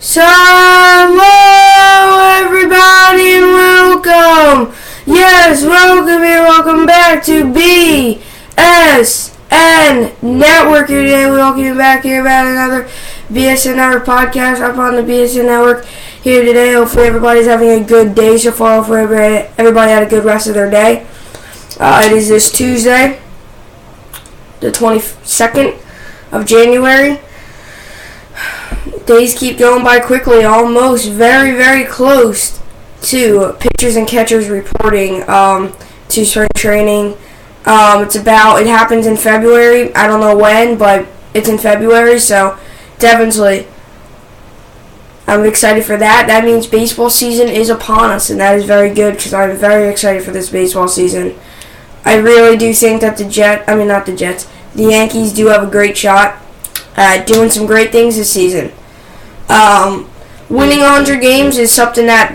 So, hello everybody and welcome. Yes, welcome back to BSN Network. Here today, we welcome you back here about another BSN Network podcast up on the BSN Network. Here today, hopefully everybody's having a good day so far. Hopefully everybody had a good rest of their day. It is this Tuesday, the 22nd of January. Days keep going by quickly, almost very close to pitchers and catchers reporting to spring training. It happens in February. I don't know when, but it's in February, so definitely I'm excited for that. That means baseball season is upon us, and that is very good because I'm very excited for this baseball season. I really do think that the Yankees do have a great shot at doing some great things this season. Winning 100 games is something that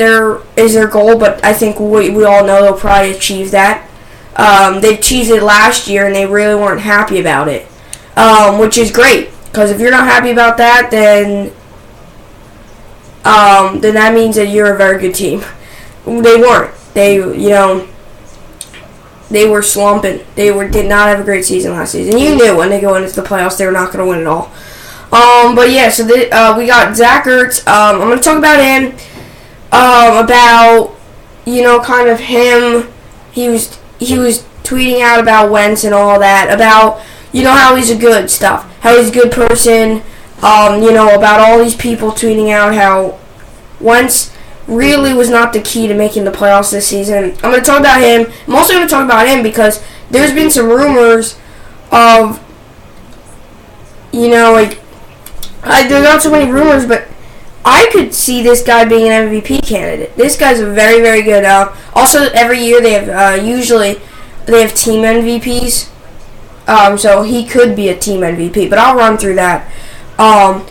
is their goal, but I think we all know they'll probably achieve that. They achieved it last year, and they really weren't happy about it, which is great, because if you're not happy about that, then that means that you're a very good team. They weren't. They were slumping. They did not have a great season last season. You knew when they go into the playoffs, they were not going to win at all. But yeah, so we got Zach Ertz. I'm going to talk about him, kind of him. He was tweeting out about Wentz and all that, about, how he's a good stuff, how he's a good person, about all these people tweeting out how Wentz really was not the key to making the playoffs this season. I'm going to talk about him. I'm also going to talk about him because there's been some rumors of, there's not so many rumors, but I could see this guy being an MVP candidate. This guy's a very, very good. Also, every year they have team MVPs, so he could be a team MVP. But I'll run through that.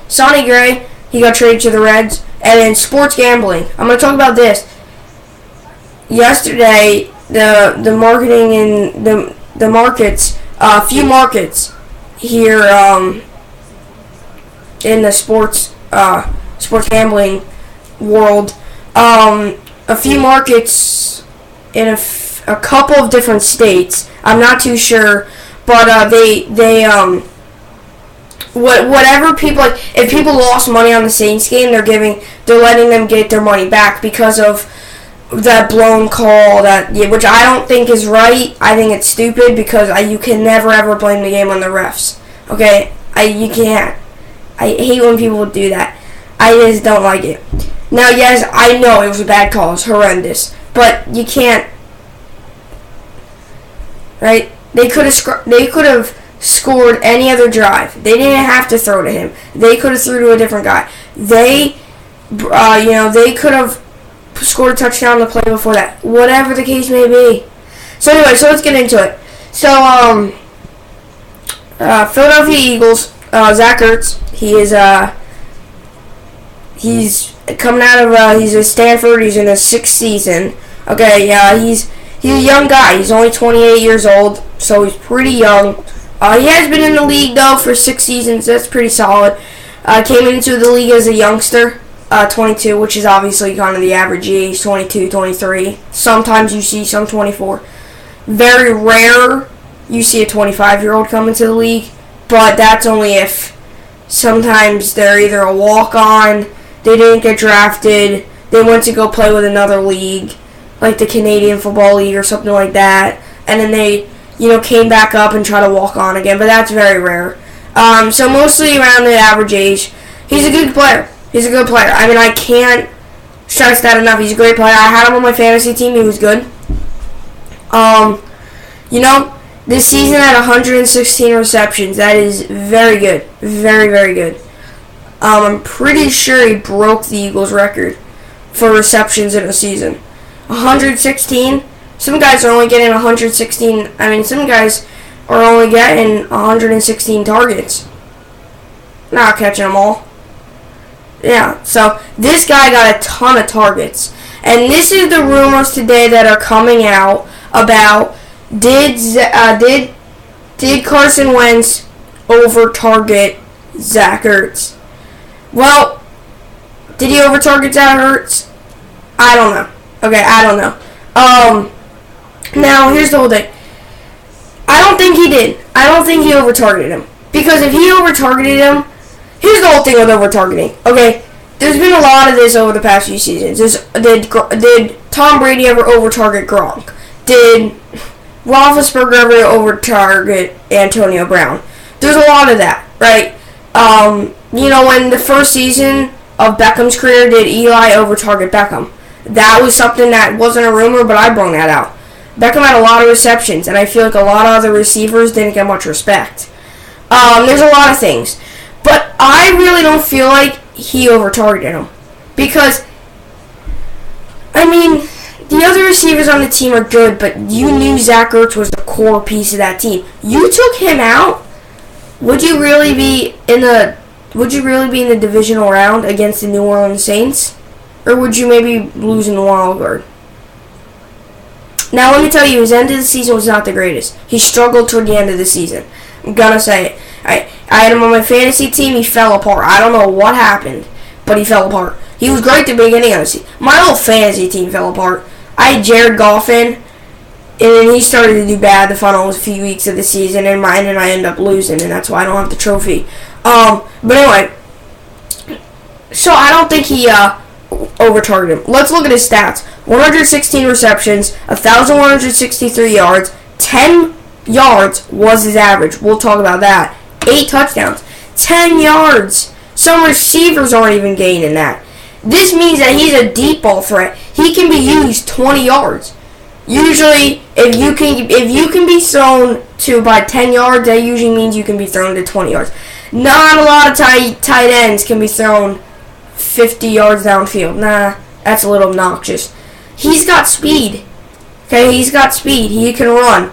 Sonny Gray, he got traded to the Reds, and then sports gambling. I'm going to talk about this. Yesterday, the marketing and the markets, a few markets here in the sports gambling world, a few markets in a couple of different states. I'm not too sure, but whatever people, if people lost money on the Saints game, they're letting them get their money back because of that blown call which I don't think is right. I think it's stupid because you can never ever blame the game on the refs. Okay, you can't. I hate when people do that. I just don't like it. Now, yes, I know it was a bad call. It's horrendous. But you can't. Right? They could have scored any other drive. They didn't have to throw to him. They could have threw to a different guy. They could have scored a touchdown on the play before that. Whatever the case may be. So anyway, so let's get into it. So, Philadelphia Eagles, Zach Ertz, he's coming out of, he's at Stanford, he's in his 6th season. Okay, he's a young guy, he's only 28 years old, so he's pretty young. He has been in the league, though, for 6 seasons, that's pretty solid. Came into the league as a youngster, 22, which is obviously kind of the average age, 22, 23. Sometimes you see some 24. Very rare you see a 25-year-old come into the league, but that's only if sometimes they're either a walk-on, they didn't get drafted, they went to go play with another league, like the Canadian Football League or something like that, and then they, came back up and try to walk on again, but that's very rare. So mostly around the average age. He's a good player. I mean, I can't stress that enough. He's a great player. I had him on my fantasy team. He was good. This season had 116 receptions. That is very good. Very, very good. I'm pretty sure he broke the Eagles record for receptions in a season. 116? Some guys are only getting 116. I mean, some guys are only getting 116 targets. Not catching them all. Yeah, so this guy got a ton of targets. And this is the rumors today that are coming out about did Carson Wentz over target Zach Ertz? Well, over targets out Hurts? I don't know. Okay, I don't know. Now, here's the whole thing. I don't think he did. I don't think he over-targeted him. Because if he over-targeted him, here's the whole thing with over-targeting. Okay, there's been a lot of this over the past few seasons. Did Tom Brady ever over-target Gronk? Did Roethlisberger ever over-target Antonio Brown? There's a lot of that, right? When the first season of Beckham's career, did Eli over-target Beckham? That was something that wasn't a rumor, but I brought that out. Beckham had a lot of receptions, and I feel like a lot of other receivers didn't get much respect. There's a lot of things. But I really don't feel like he over-targeted him. Because, the other receivers on the team are good, but you knew Zach Ertz was the core piece of that team. You took him out, would you really be in the divisional round against the New Orleans Saints? Or would you maybe lose in the wild card? Now, let me tell you, his end of the season was not the greatest. He struggled toward the end of the season. I'm gonna say it. I had him on my fantasy team. He fell apart. I don't know what happened, but he fell apart. He was great at the beginning of the season. My whole fantasy team fell apart. I had Jared Goff in, and then he started to do bad the final few weeks of the season, and I ended up losing, and that's why I don't have the trophy. But anyway, so I don't think he over-targeted him. Let's look at his stats. 116 receptions, 1,163 yards, 10 yards was his average. We'll talk about that. 8 touchdowns, 10 yards. Some receivers aren't even gaining that. This means that he's a deep ball threat. He can be used 20 yards. Usually, if you can be thrown to by 10 yards, that usually means you can be thrown to 20 yards. Not a lot of tight ends can be thrown 50 yards downfield. Nah, that's a little obnoxious. He's got speed. Okay, he's got speed. He can run.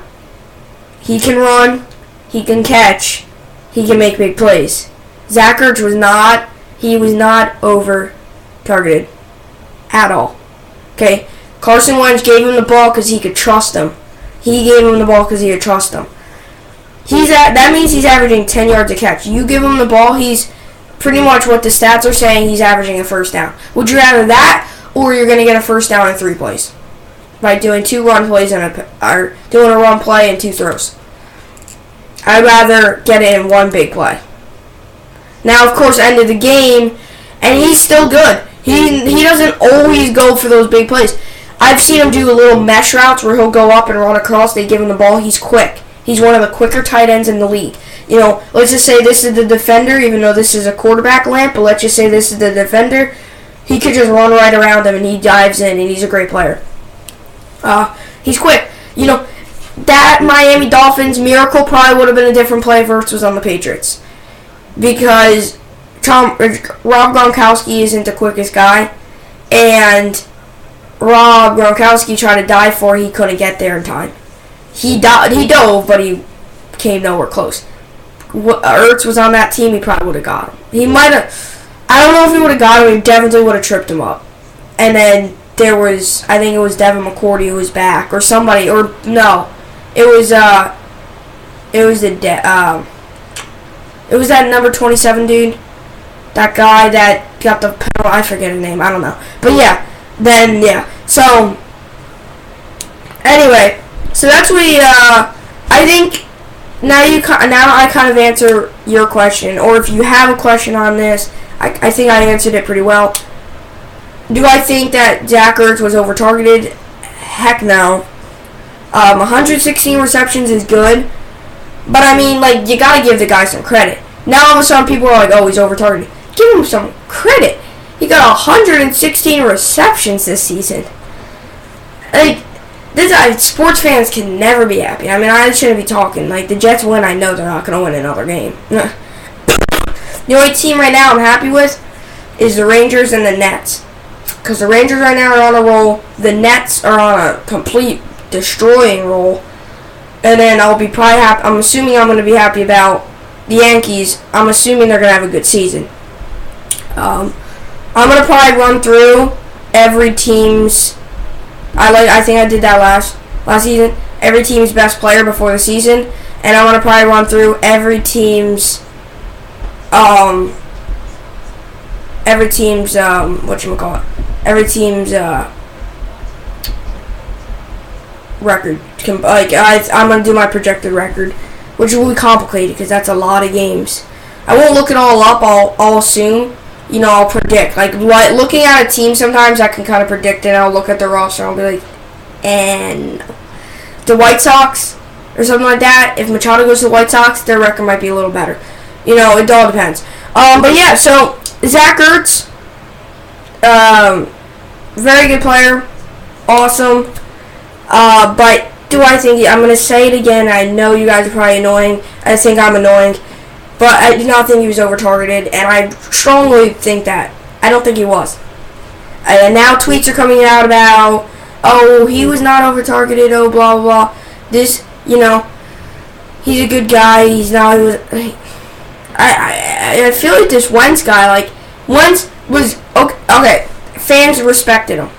He can catch. He can make big plays. Zach Ertz was not over-targeted at all. Okay, Carson Wentz gave him the ball because he could trust him. He gave him the ball because he could trust him. That means he's averaging 10 yards a catch. You give him the ball, he's pretty much what the stats are saying, he's averaging a first down. Would you rather that, or you're going to get a first down in 3 plays? By doing 2 run plays or doing a run play and 2 throws. I'd rather get it in 1 big play. Now, of course, end of the game, and he's still good. He doesn't always go for those big plays. I've seen him do little mesh routes where he'll go up and run across. They give him the ball. He's quick. He's one of the quicker tight ends in the league. Let's just say this is the defender, even though this is a quarterback lamp, but let's just say this is the defender. He could just run right around him, and he dives in, and he's a great player. He's quick. That Miami Dolphins miracle probably would have been a different play if Ertz was on the Patriots. Because Rob Gronkowski isn't the quickest guy, and Rob Gronkowski tried to dive for it. He couldn't get there in time. He dove, but he came nowhere close. Ertz was on that team, he probably would have got him. He might have. I don't know if he would have got him. He definitely would have tripped him up. And then there was, I think it was Devin McCourty who was back, or somebody, or no, it was that number 27 dude, that guy that got the penalty. I forget his name. I don't know, but yeah. So anyway, so that's what I think. Now I kind of answer your question, or if you have a question on this, I think I answered it pretty well. Do I think that Zach Ertz was over-targeted? Heck no. 116 receptions is good, but you gotta give the guy some credit. Now all of a sudden people are like, oh, he's over-targeted. Give him some credit. He got 116 receptions this season. Sports fans can never be happy. I shouldn't be talking. The Jets win, I know they're not going to win another game. The only team right now I'm happy with is the Rangers and the Nets. Because the Rangers right now are on a roll. The Nets are on a complete destroying roll. And then I'll be probably happy. I'm assuming I'm going to be happy about the Yankees. I'm assuming they're going to have a good season. I'm going to probably run through every team's... I think I did that last season. Every team's best player before the season, and I'm gonna probably run through every team's every team's every team's record. I'm gonna do my projected record, which will be complicated because that's a lot of games. I won't look it all up. I'll assume. I'll predict. Like looking at a team, sometimes I can kind of predict it. I'll look at the roster and I'll be like, and the White Sox or something like that. If Machado goes to the White Sox, their record might be a little better. It all depends. But yeah, so Zach Ertz, very good player, awesome. But do I think I'm gonna say it again? I know you guys are probably annoying. I think I'm annoying, but I do not think he was over targeted, and I strongly think that. I don't think he was. And now tweets are coming out about, oh, he was not over targeted. Oh, blah blah blah. This, he's a good guy. He's not. He was. I feel like this Wentz guy, Wentz was okay. Fans respected him.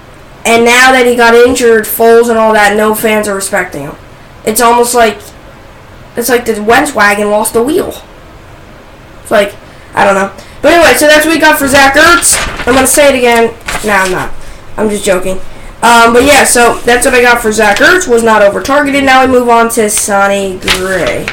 And now that he got injured, Foles and all that, no fans are respecting him. It's almost like the Wentz wagon lost the wheel. It's like, I don't know. But anyway, so that's what we got for Zach Ertz. I'm going to say it again. No, I'm not. I'm just joking. But yeah, so that's what I got for Zach Ertz. Was not over targeted. Now we move on to Sonny Gray.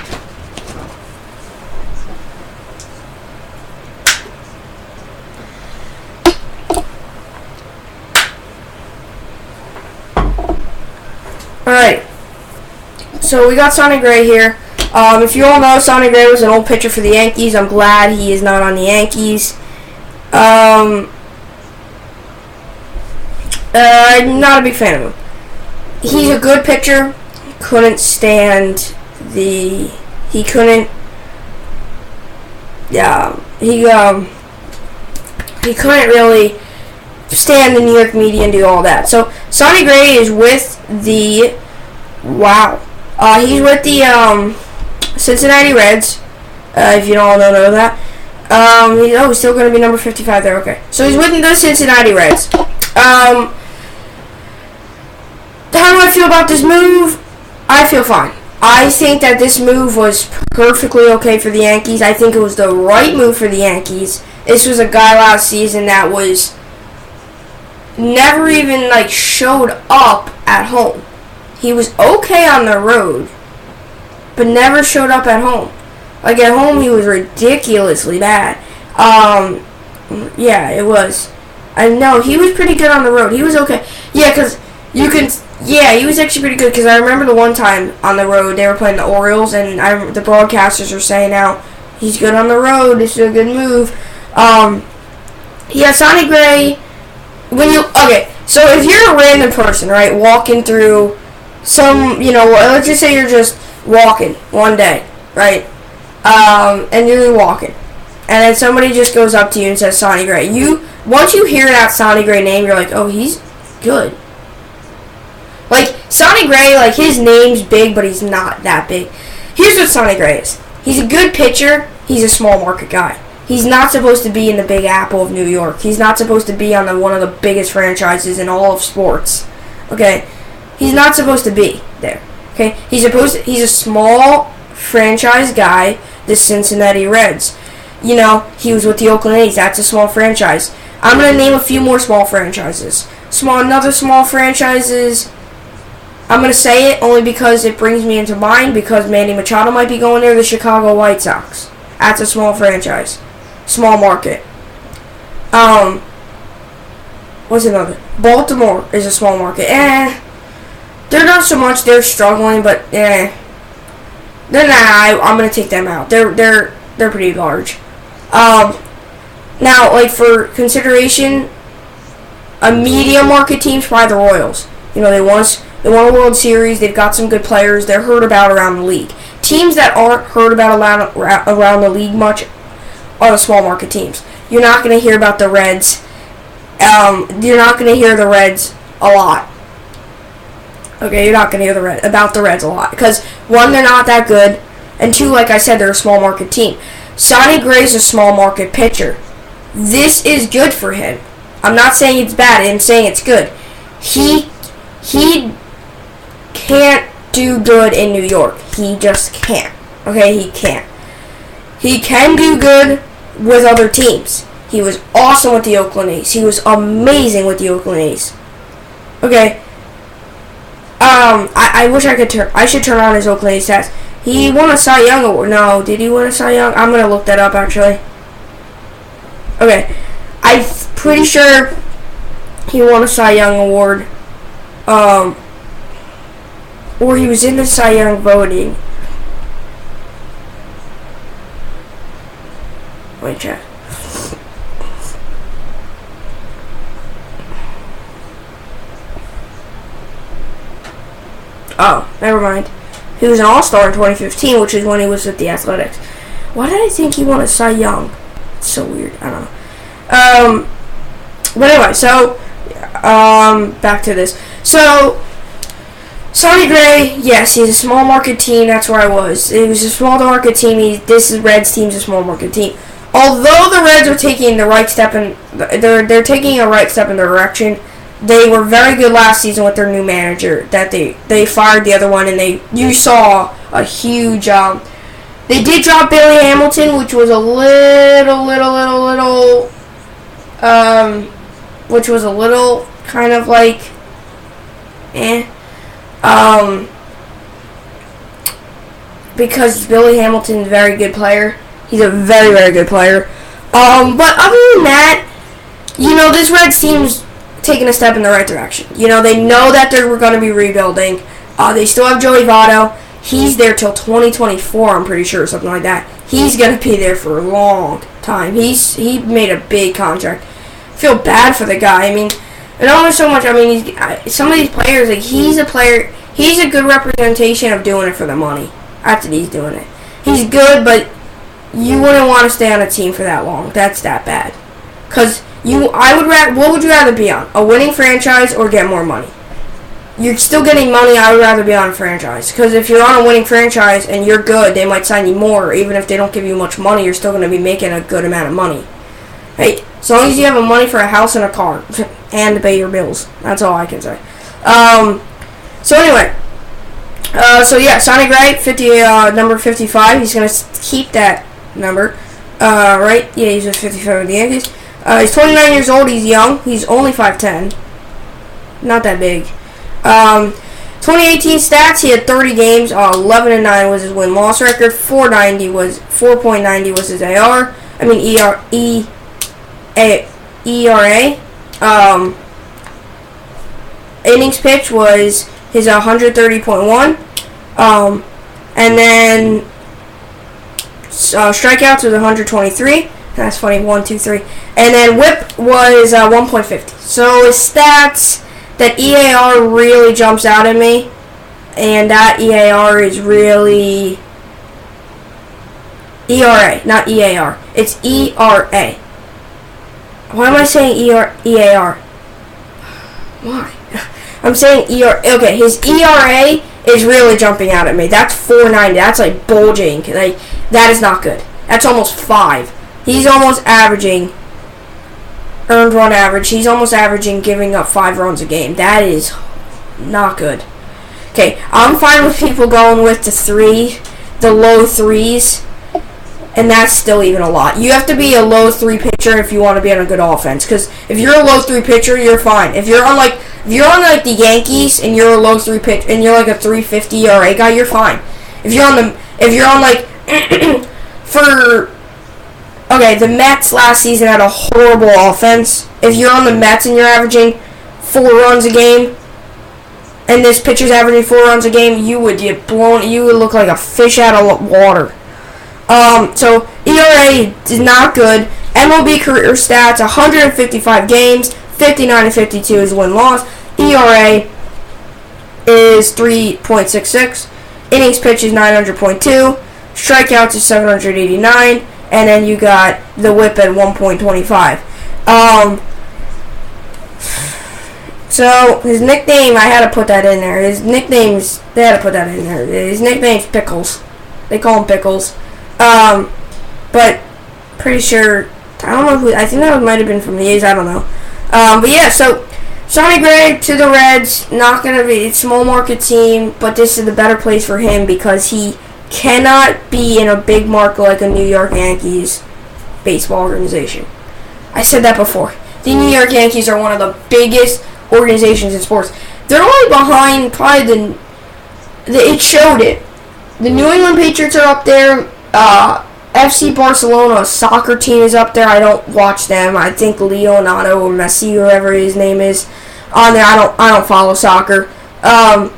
Alright, so we got Sonny Gray here. If you all know, Sonny Gray was an old pitcher for the Yankees. I'm glad he is not on the Yankees. I'm not a big fan of him. He's a good pitcher. Couldn't stand he couldn't really stand the New York media and do all that. So Sonny Gray is with the he's with the Cincinnati Reds. If you don't know that, he's still going to be number 55 there. Okay, so he's with the Cincinnati Reds. How do I feel about this move? I feel fine. I think that this move was perfectly okay for the Yankees. I think it was the right move for the Yankees. This was a guy last season that was never even showed up at home. He was okay on the road, but never showed up at home. At home he was ridiculously bad. Yeah, it was. I know he was pretty good on the road. He was okay. Yeah, he was actually pretty good because I remember the one time on the road they were playing the Orioles and the broadcasters were saying now he's good on the road. This is a good move. Yeah, Sonny Gray. So if you're a random person, right, walking through let's just say you're just walking one day, right, and you're walking, and then somebody just goes up to you and says Sonny Gray. Once you hear that Sonny Gray name, you're like, oh, he's good. Sonny Gray, his name's big, but he's not that big. Here's what Sonny Gray is. He's a good pitcher. He's a small market guy. He's not supposed to be in the Big Apple of New York. He's not supposed to be on one of the biggest franchises in all of sports. Okay? He's not supposed to be there. Okay? He's a small franchise guy, the Cincinnati Reds. He was with the Oakland A's. That's a small franchise. I'm going to name a few more small franchises. Another small franchises. I'm going to say it only because it brings me into mind because Manny Machado might be going there, the Chicago White Sox. That's a small franchise. Small market. What's another? Baltimore is a small market. They're not so much. They're struggling, but They're not. I'm going to take them out. They're pretty large. Now, for consideration, a medium market team's probably the Royals. They won a World Series. They've got some good players. They're heard about around the league. Teams that aren't heard about around the league much are the small market teams. You're not going to hear about the Reds. You're not going to hear the Reds a lot. Okay, you're not going to hear about the Reds a lot. Because, one, they're not that good. And two, like I said, they're a small market team. Sonny Gray's a small market pitcher. This is good for him. I'm not saying it's bad. I'm saying it's good. He can't do good in New York. He just can't. Okay, he can't. He can do good with other teams. He was awesome with the Oakland A's. He was amazing with the Oakland A's. Okay. I wish I could I should turn on his Oakland A's stats. He won a Cy Young award. No, did he win a Cy Young? I'm gonna look that up actually. Okay. I'm pretty sure he won a Cy Young award. Or he was in the Cy Young voting. Wait, check. Oh, never mind. He was an All-Star in 2015, which is when he was with the Athletics. Why did I think he won a Cy Young? It's so weird. I don't know. But anyway, so back to this. So Sonny Gray, yes, he's a small market team. That's where I was. It was a small market team. This is Reds team's a small market team. Although the Reds are taking the right step in, they're taking a right step in their direction. They were very good last season with their new manager. That they fired the other one, and you saw a huge. They did drop Billy Hamilton, which was a which was a little kind of like, because Billy Hamilton's a very good player. He's a very, very good player. But other than that, this Reds team's taking a step in the right direction. They know that they're going to be rebuilding. They still have Joey Votto. He's there till 2024, I'm pretty sure, something like that. He's going to be there for a long time. He made a big contract. I feel bad for the guy. I mean, and only so much. I mean, some of these players, like, he's a player. He's a good representation of doing it for the money. That's what he's doing it. He's good, but you wouldn't want to stay on a team for that long. That's that bad. Because what would you rather be on? A winning franchise or get more money? You're still getting money. I would rather be on a franchise. Because if you're on a winning franchise and you're good, they might sign you more. Even if they don't give you much money, you're still going to be making a good amount of money. Hey, as long as you have money for a house and a car. And to pay your bills. That's all I can say. So anyway. So yeah, Sonny Gray, number 55. He's going to keep that number. Right? Yeah, he's just 55 with the Yankees. He's 29 years old. He's young. He's only 5'10". Not that big. 2018 stats. He had 30 games. 11-9 was his win-loss record. 4.90 was his AR. I mean ERA. Innings pitch was his 130.1. And then strikeouts was 123. That's funny. 1, 2, 3. And then WHIP was 1.50. So his stats, that EAR really jumps out at me, and that EAR is really ERA, not EAR. It's ERA. Why am I saying EAR? Why? I'm saying ERA. Okay, his ERA is really jumping out at me. That's 4.90. That's like bulging. Like, that is not good. That's almost 5. He's almost averaging earned run average. He's almost averaging giving up 5 runs a game. That is not good. Okay, I'm fine with people going with the low 3s, and that's still even a lot. You have to be a low 3 pitcher if you want to be on a good offense. Because if you're a low 3 pitcher, you're fine. If you're on like the Yankees and you're a low 3 pitch and you're like a 350 ERA guy, you're fine. If you're on the Mets last season had a horrible offense. If you're on the Mets and you're averaging 4 runs a game, and this pitcher's averaging 4 runs a game, you would get blown. You would look like a fish out of water. So ERA is not good. MLB career stats: 155 games, 59-52 is win-loss. ERA is 3.66. Innings pitched is 900.2. Strikeouts is 789. And then you got the WHIP at 1.25. So his nickname, I had to put that in there. They had to put that in there. His nickname's Pickles. They call him Pickles. But pretty sure, I don't know who. I think that might have been from the A's. I don't know. But yeah, so Sonny Gray to the Reds. Not gonna be a small market team, but this is the better place for him because he cannot be in a big market like a New York Yankees baseball organization. I said that before. The New York Yankees are one of the biggest organizations in sports. They're only behind probably it showed it. The New England Patriots are up there. FC Barcelona soccer team is up there. I don't watch them. I think Leonardo or Messi, whoever his name is, on there. I don't follow soccer. And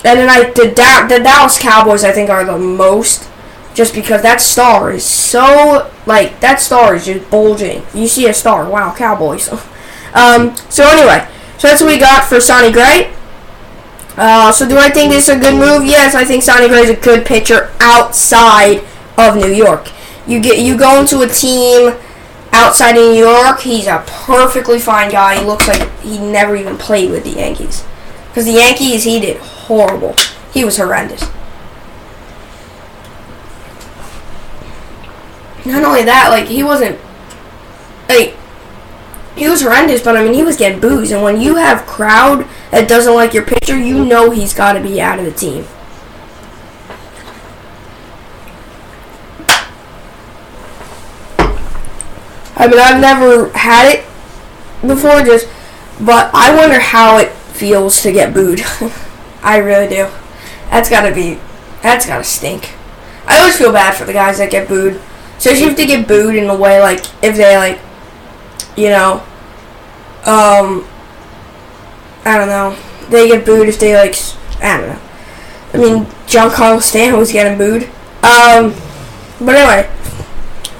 then the Dallas Cowboys I think are the most, just because that star is so that star is just bulging. You see a star, wow, Cowboys. So anyway, so that's what we got for Sonny Gray. So do I think this is a good move? Yes, I think Sonny Gray is a good pitcher outside of New York. You go into a team outside of New York, he's a perfectly fine guy. He looks like he never even played with the Yankees. Because the Yankees, he did horrible. He was horrendous. Not only that, he wasn't, he was horrendous, but, he was getting booze. And when you have crowd that doesn't like your pitcher, you know he's got to be out of the team. I've never had it before, but I wonder how it feels to get booed. I really do. That's gotta stink. I always feel bad for the guys that get booed. Especially if they get booed in a way, if they, I don't know. They get booed if they, I don't know. Giancarlo Stanton was getting booed. But anyway.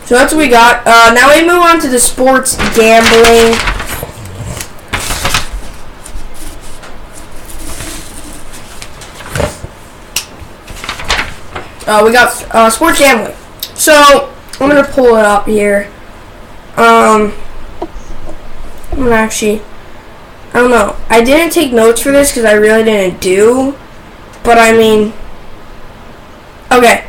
So that's what we got. Now we move on to the sports gambling. We got sports gambling. So I'm gonna pull it up here. I'm gonna actually, I don't know. I didn't take notes for this because I really didn't do. But okay.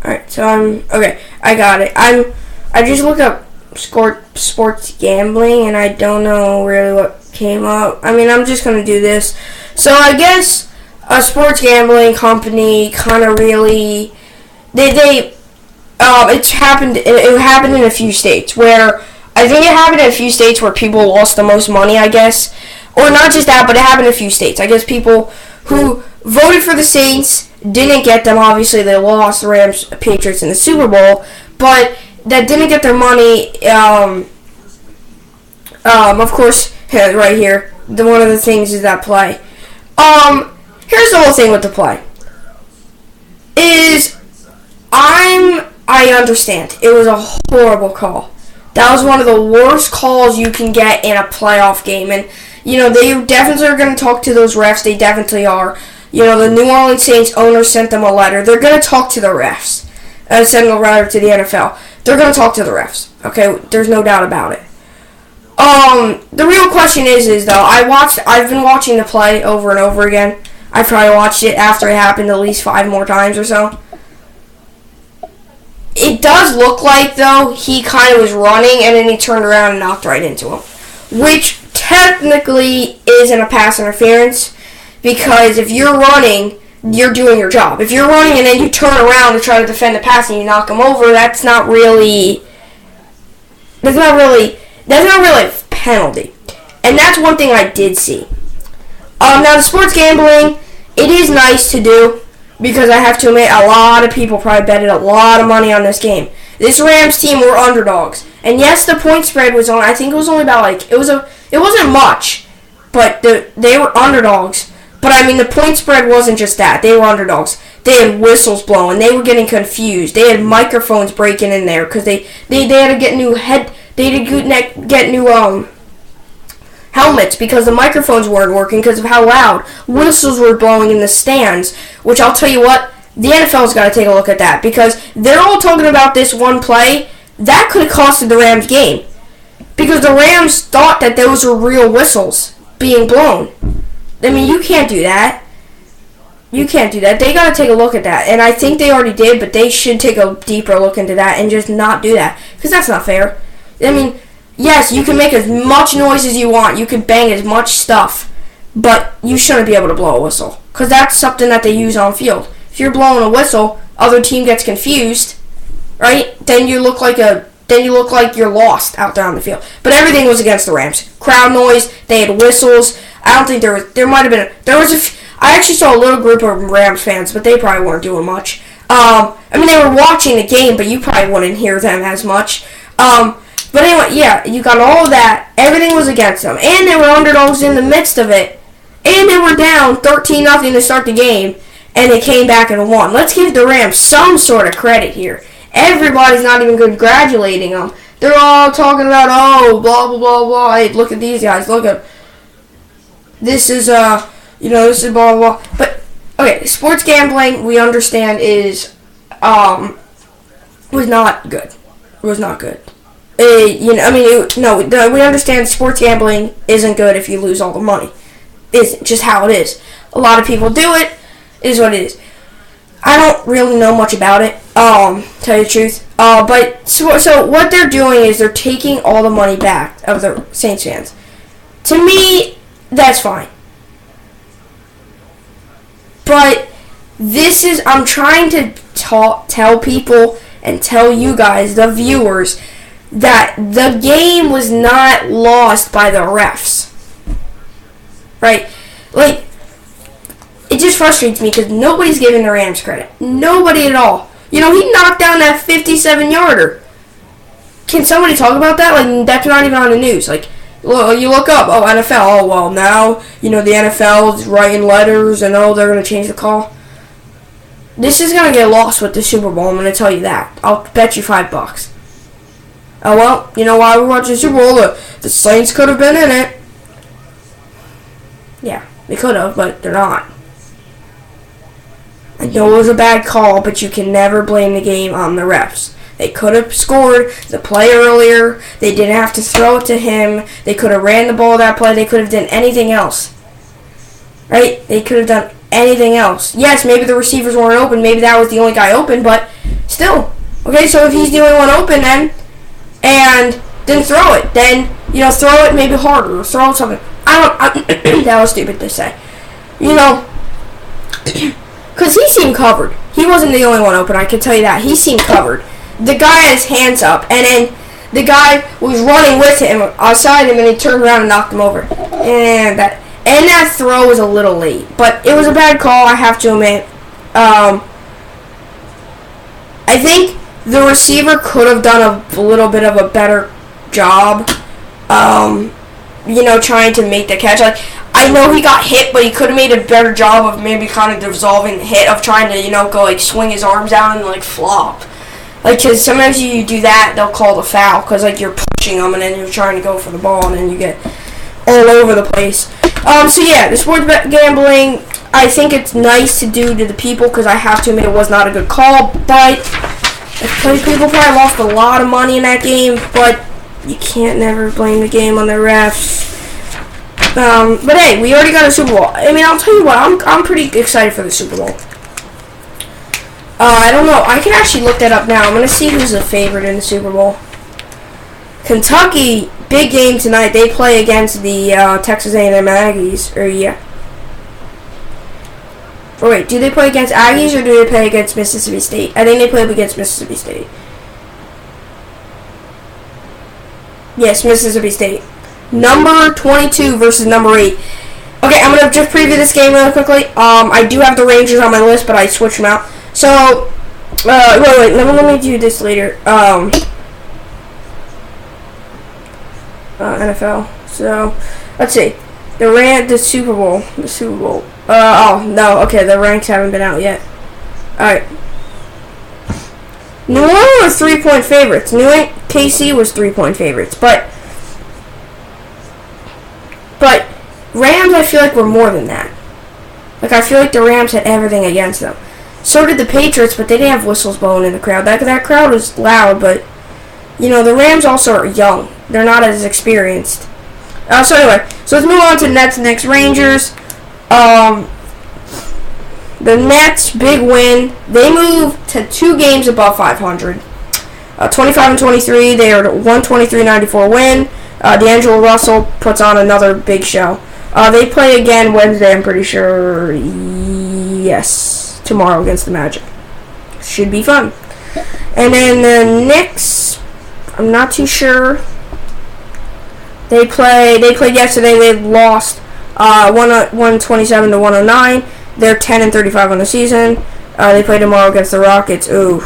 Alright, so okay, I got it. I just looked up sports gambling, and I don't know really what came up. I'm just going to do this. So I guess a sports gambling company kind of really, it happened in a few states where, I think it happened in a few states where people lost the most money, I guess. Or not just that, but it happened in a few states. I guess people who voted for the Saints didn't get them. Obviously, they lost the Rams, Patriots in the Super Bowl, but that didn't get their money. Of course, right here, one of the things is that play. Here's the whole thing with the play. I understand. It was a horrible call. That was one of the worst calls you can get in a playoff game, and they definitely are going to talk to those refs. They definitely are. The New Orleans Saints owner sent them a letter. They're going to talk to the refs and send a letter to the NFL. They're going to talk to the refs. Okay, there's no doubt about it. The real question is though, I've been watching the play over and over again. I probably watched it after it happened at least 5 more times or so. It does look like, though, he kind of was running and then he turned around and knocked right into him, which technically isn't a pass interference, because if you're running, you're doing your job. If you're running and then you turn around to try to defend the pass and you knock him over, that's not really a penalty. And that's one thing I did see. Now, the sports gambling, it is nice to do, because I have to admit, a lot of people probably betted a lot of money on this game. This Rams team were underdogs. And yes, the point spread was on, I think it was only about, it wasn't much, but they were underdogs. But, the point spread wasn't just that. They were underdogs. They had whistles blowing. They were getting confused. They had microphones breaking in there, because they had to get new helmets, because the microphones weren't working because of how loud whistles were blowing in the stands, which I'll tell you what, the NFL's got to take a look at that, because they're all talking about this one play. That could have costed the Rams game, because the Rams thought that those were real whistles being blown. You can't do that. You can't do that. They got to take a look at that, and I think they already did, but they should take a deeper look into that and just not do that, because that's not fair. yes, you can make as much noise as you want. You can bang as much stuff, but you shouldn't be able to blow a whistle because that's something that they use on field. If you're blowing a whistle, other team gets confused, right? Then you look like you're lost out there on the field. But everything was against the Rams. Crowd noise. They had whistles. I don't think there might have been I actually saw a little group of Rams fans, but they probably weren't doing much. They were watching the game, but you probably wouldn't hear them as much. But anyway, yeah, you got all of that. Everything was against them. And they were underdogs in the midst of it. And they were down 13-0 to start the game. And they came back and won. Let's give the Rams some sort of credit here. Everybody's not even congratulating them. They're all talking about, oh, blah, blah, blah, blah. Hey, look at these guys. Look at, this is, this is blah, blah, blah. But, okay, sports gambling, we understand, was not good. Was not good. We understand sports gambling isn't good if you lose all the money. It's just how it is. A lot of people do it. It is what it is. I don't really know much about it, tell you the truth. So what they're doing is they're taking all the money back of the Saints fans. To me, that's fine. But I'm trying to tell people and tell you guys, the viewers, that the game was not lost by the refs. Right? Like, it just frustrates me because nobody's giving the Rams credit. Nobody at all. He knocked down that 57-yarder. Can somebody talk about that? Like, that's not even on the news. Like, you look up, NFL. Oh, well, now, the NFL is writing letters and, they're going to change the call. This is going to get lost with the Super Bowl. I'm going to tell you that. I'll bet you $5. Oh, well, while we're watching the Super Bowl, the Saints could have been in it. Yeah, they could have, but they're not. I know it was a bad call, but you can never blame the game on the refs. They could have scored the play earlier. They didn't have to throw it to him. They could have ran the ball that play. They could have done anything else. Right? They could have done anything else. Yes, maybe the receivers weren't open. Maybe that was the only guy open, but still. Okay, so if he's the only one open then, and didn't throw it, then, throw it maybe harder. Or throw something. That was stupid to say. Because he seemed covered. He wasn't the only one open, I can tell you that. He seemed covered. The guy had his hands up, and then the guy was running with him outside him, and he turned around and knocked him over. And that throw was a little late. But it was a bad call, I have to admit. I think the receiver could have done a little bit of a better job, trying to make the catch. Like, I know he got hit, but he could have made a better job of maybe kind of dissolving the hit, of trying to, go, like, swing his arms out and, like, flop. Like, because sometimes you do that, they'll call the foul, because, like, you're pushing them, and then you're trying to go for the ball, and then you get all over the place. So, yeah, the sports gambling, I think it's nice to do to the people, because I have to admit it was not a good call, but people probably lost a lot of money in that game, but you can't never blame the game on the refs. But hey, we already got a Super Bowl. I'll tell you what, I'm pretty excited for the Super Bowl. I don't know. I can actually look that up now. I'm going to see who's the favorite in the Super Bowl. Kentucky, big game tonight. They play against the Texas A&M Aggies. Or wait, do they play against Aggies or do they play against Mississippi State? I think they play against Mississippi State. Yes, Mississippi State. Number 22 versus number 8. Okay, I'm going to just preview this game really quickly. I do have the Rangers on my list, but I switched them out. So, wait, let me do this later. NFL. So, let's see. The Super Bowl. The ranks haven't been out yet. Alright. New Orleans was 3-point favorites. KC was 3-point favorites, but Rams, I feel like, were more than that. Like, I feel like the Rams had everything against them. So did the Patriots, but they didn't have whistles blowing in the crowd. That crowd was loud, but, the Rams also are young. They're not as experienced. So anyway, let's move on to Nets, Rangers. The Nets, big win. They moved to 2 games above 500. 25-23. They are 123-94 win. D'Angelo Russell puts on another big show. They play again Wednesday, I'm pretty sure. Yes, tomorrow against the Magic. Should be fun. And then the Knicks, I'm not too sure. They played yesterday. They lost 127-109. They're 10-35 on the season. They play tomorrow against the Rockets. Ooh.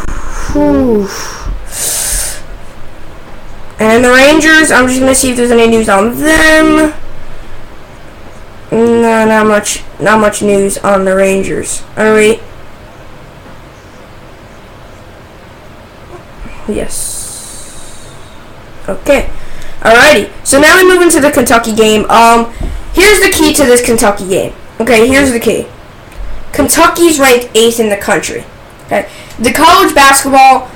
And the Rangers, I'm just gonna see if there's any news on them. No, not much news on the Rangers. Alright. Yes. Okay. Alrighty. So now we move into the Kentucky game. Here's the key to this Kentucky game. Okay, here's the key. Kentucky's ranked 8th in the country. Okay. The college basketball,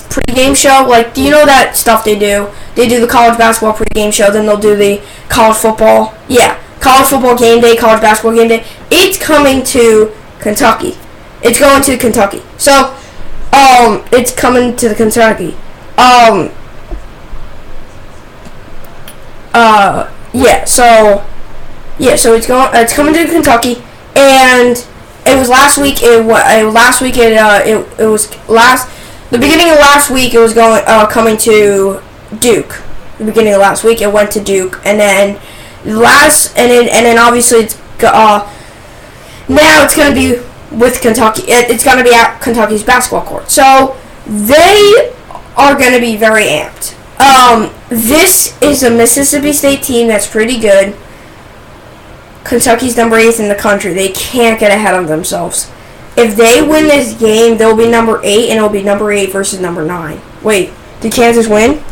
pregame show, do you know that stuff they do? They do the college basketball pregame show, then they'll do the college football. Yeah, college football game day, college basketball game day. It's coming to Kentucky. It's going to Kentucky. So, it's coming to the Kentucky. So it's coming to Kentucky, and it was last week. The beginning of last week. It was coming to Duke. The beginning of last week, it went to Duke, and then obviously it's now it's going to be with Kentucky. It's going to be at Kentucky's basketball court. So they are going to be very amped. This is a Mississippi State team that's pretty good. Kentucky's number 8 in the country. They can't get ahead of themselves. If they win this game, they'll be number 8, and it'll be number 8 versus number 9. Wait, did Kansas win?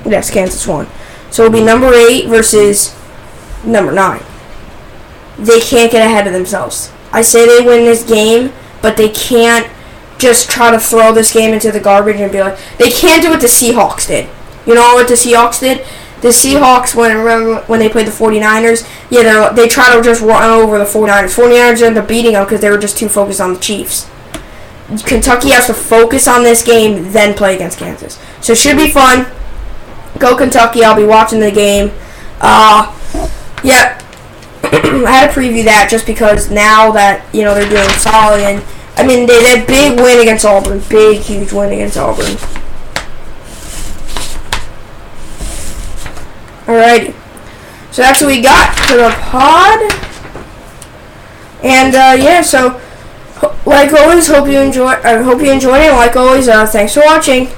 Yes, Kansas won. So it'll be number 8 versus number 9. They can't get ahead of themselves. I say they win this game, but they can't just try to throw this game into the garbage and be like, they can't do what the Seahawks did. You know what the Seahawks did? The Seahawks, when they played the 49ers, they try to just run over the 49ers. 49ers ended up beating them because they were just too focused on the Chiefs. Kentucky has to focus on this game, then play against Kansas. So it should be fun. Go Kentucky. I'll be watching the game. I had to preview that just because now that, they're doing solid. And, they had a big win against Auburn. Big, huge win against Auburn. Alrighty. So that's what we got for the pod. And, so, like always, hope you enjoyed it. And like always, thanks for watching.